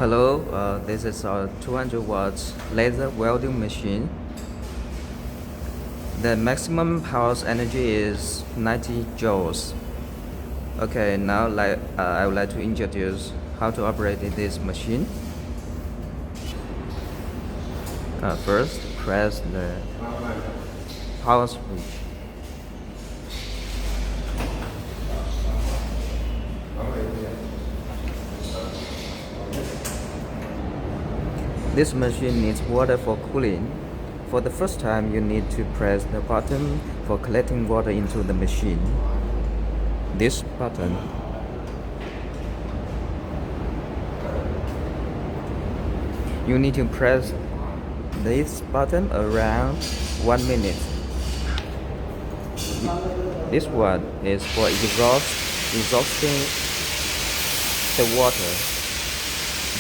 Hello, this is our 200 watts laser welding machine. The maximum power energy is 90 joules. Okay, now I would like to introduce how to operate this machine. First, press the power switch. This machine needs water for cooling. For the first time, you need to press the button for collecting water into the machine. This button. You need to press this button around 1 minute. This one is for exhausting the water.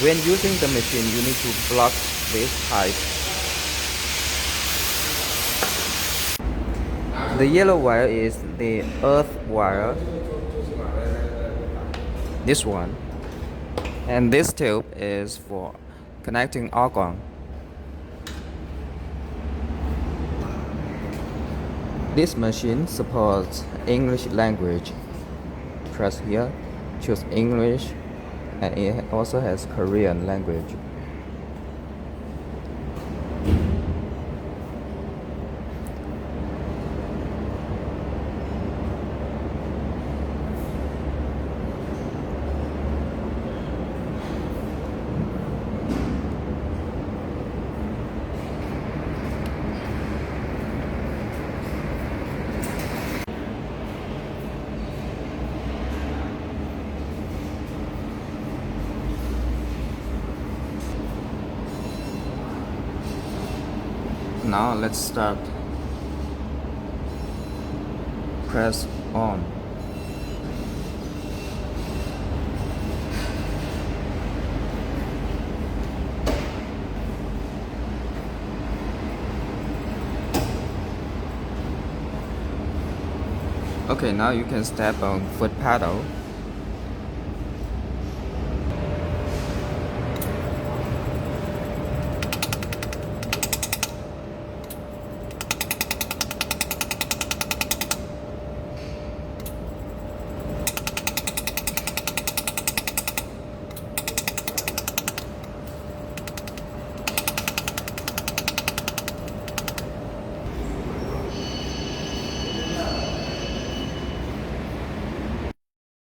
When using the machine, you need to block this pipe. The yellow wire is the earth wire. This one. And this tube is for connecting argon. This machine supports English language. Press here, choose English, and it also has Korean language. Now let's start. Press on. Okay, now you can step on foot pedal.